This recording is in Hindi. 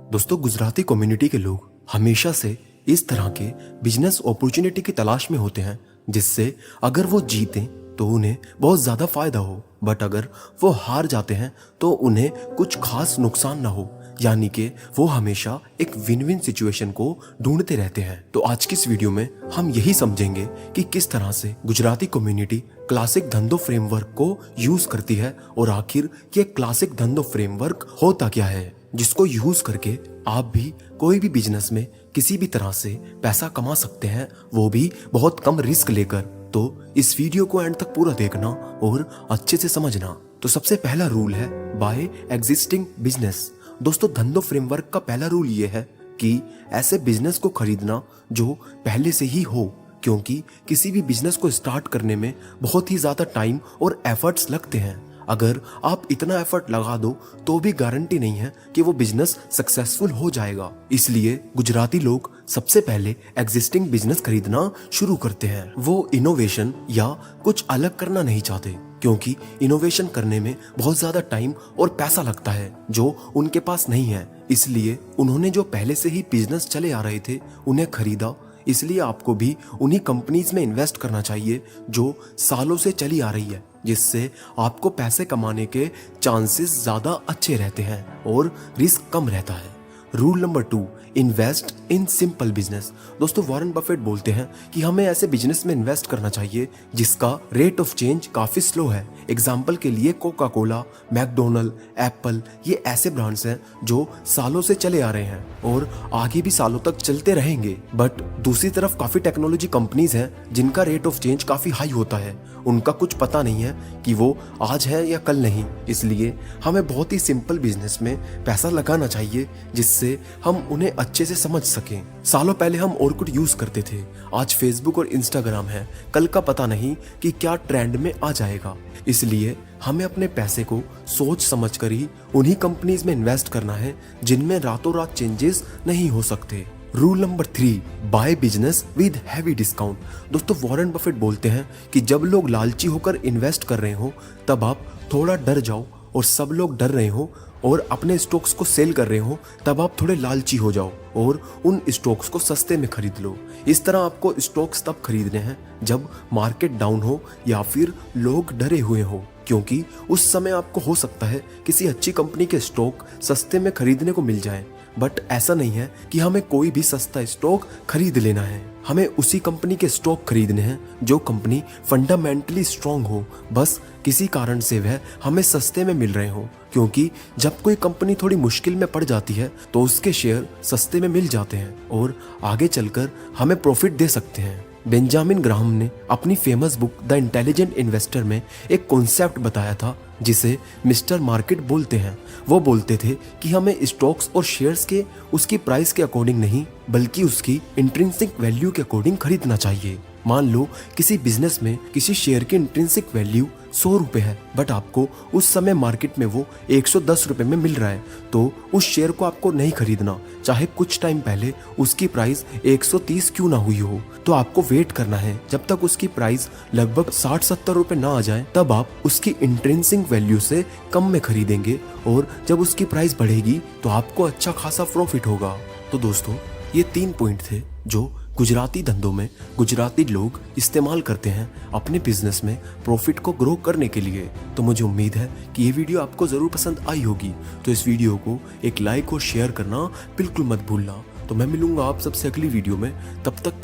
दोस्तों, गुजराती कम्युनिटी के लोग हमेशा से इस तरह के बिजनेस अपॉर्चुनिटी की तलाश में होते हैं जिससे अगर वो जीतें तो उन्हें बहुत ज़्यादा फायदा हो, बट अगर वो हार जाते हैं तो उन्हें कुछ खास नुकसान ना हो। यानी कि वो हमेशा एक विन विन सिचुएशन को ढूंढते रहते हैं। तो आज की इस वीडियो में हम यही समझेंगे कि किस तरह से गुजराती कम्युनिटी क्लासिक धंधो फ्रेमवर्क को यूज करती है और आखिर ये क्लासिक धंधो फ्रेमवर्क होता क्या है, जिसको यूज करके आप भी कोई भी बिजनेस में किसी भी तरह से पैसा कमा सकते हैं, वो भी बहुत कम रिस्क लेकर। तो इस वीडियो को एंड तक पूरा देखना और अच्छे से समझना। तो सबसे पहला रूल है बाय एग्जिस्टिंग बिजनेस। दोस्तों, धंधो फ्रेमवर्क का पहला रूल ये है कि ऐसे बिजनेस को खरीदना जो पहले से ही हो, क्योंकि किसी भी बिजनेस को स्टार्ट करने में बहुत ही ज्यादा टाइम और एफर्ट्स लगते हैं। अगर आप इतना एफर्ट लगा दो तो भी गारंटी नहीं है कि वो बिजनेस सक्सेसफुल हो जाएगा। इसलिए गुजराती लोग सबसे पहले एग्जिस्टिंग बिजनेस खरीदना शुरू करते हैं। वो इनोवेशन या कुछ अलग करना नहीं चाहते, क्योंकि इनोवेशन करने में बहुत ज्यादा टाइम और पैसा लगता है जो उनके पास नहीं है। इसलिए उन्होंने जो पहले से ही बिजनेस चले आ रहे थे उन्हें खरीदा। इसलिए आपको भी उन्हीं कंपनीज में इन्वेस्ट करना चाहिए जो सालों से चली आ रही है, जिससे आपको पैसे कमाने के चांसेस ज्यादा अच्छे रहते हैं और रिस्क कम रहता है। Rule number 2, invest in simple business. दोस्तों, वॉरेन बफेट बोलते हैं कि हमें ऐसे बिजनेस में इन्वेस्ट करना चाहिए जिसका रेट ऑफ चेंज काफी स्लो है। एग्जाम्पल के लिए कोका कोला, मैकडोनल्ड, एप्पल, ये ऐसे ब्रांड्स हैं जो सालों से चले आ रहे हैं और आगे भी सालों तक चलते रहेंगे। बट दूसरी तरफ काफी टेक्नोलॉजी कंपनीज हैं जिनका रेट ऑफ चेंज काफी हाई होता है। उनका कुछ पता नहीं है कि वो आज है या कल नहीं। इसलिए हमें बहुत ही सिंपल बिजनेस में पैसा लगाना चाहिए जिससे हम उन्हें अच्छे से समझ सकें। सालों पहले हम ऑर्कुट यूज करते थे, आज फेसबुक और इंस्टाग्राम है, कल का पता नहीं कि क्या ट्रेंड में आ जाएगा। इसलिए हमें अपने पैसे को सोच समझ कर ही उन्हीं कंपनीज में इन्वेस्ट करना है जिनमें रातों रात चेंजेस नहीं हो सकते। Rule number 3, by business with heavy discount. दोस्तों, वॉरेन बफेट बोलते हैं कि जब लोग लालची होकर इन्वेस्ट कर रहे हो तब आप थोड़ा डर जाओ, और सब लोग डर रहे हो और अपने स्टॉक्स को सेल कर रहे हो तब आप थोड़े लालची हो जाओ और उन स्टॉक्स को सस्ते में खरीद लो। इस तरह आपको स्टॉक्स तब खरीदने हैं जब मार्केट डाउन हो या फिर लोग डरे हुए हो, क्योंकि उस समय आपको हो सकता है किसी अच्छी कंपनी के स्टॉक सस्ते में खरीदने को मिल जाए। बट ऐसा नहीं है कि हमें कोई भी सस्ता स्टॉक खरीद लेना है। हमें उसी कंपनी के स्टॉक खरीदने हैं जो कंपनी फंडामेंटली स्ट्रांग हो, बस किसी कारण से वह हमें सस्ते में मिल रहे हो। क्योंकि जब कोई कंपनी थोड़ी मुश्किल में पड़ जाती है तो उसके शेयर सस्ते में मिल जाते हैं और आगे चलकर हमें प्रॉफिट दे सकते हैं। बेंजामिन ग्राहम ने अपनी famous book the intelligent investor में एक कॉन्सेप्ट बताया था जिसे मिस्टर मार्केट बोलते हैं। वो बोलते थे कि हमें स्टॉक्स और शेयर्स के उसकी प्राइस के अकॉर्डिंग नहीं बल्कि उसकी इंट्रिंसिक वैल्यू के अकॉर्डिंग खरीदना चाहिए। मान लो किसी बिजनेस में किसी शेयर की इंट्रिंसिक वैल्यू 100 रुपए है, बट आपको उस समय मार्केट में वो 110 रुपए में मिल रहा है, तो उस शेयर को आपको नहीं खरीदना, चाहे कुछ टाइम पहले उसकी प्राइस 130 क्यों ना हुई हो। तो आपको वेट करना है जब तक उसकी प्राइस लगभग 60-70 रुपए ना आ जाए, तब आप उसकी इंट्रिंसिक वैल्यू से कम में खरीदेंगे और जब उसकी प्राइस बढ़ेगी तो आपको अच्छा खासा प्रॉफिट होगा। तो दोस्तों, ये 3 पॉइंट थे जो गुजराती धंधों में गुजराती लोग इस्तेमाल करते हैं अपने बिजनेस में प्रॉफिट को ग्रो करने के लिए। तो मुझे उम्मीद है कि ये वीडियो आपको ज़रूर पसंद आई होगी। तो इस वीडियो को एक लाइक और शेयर करना बिल्कुल मत भूलना। तो मैं मिलूंगा आप सबसे अगली वीडियो में, तब तक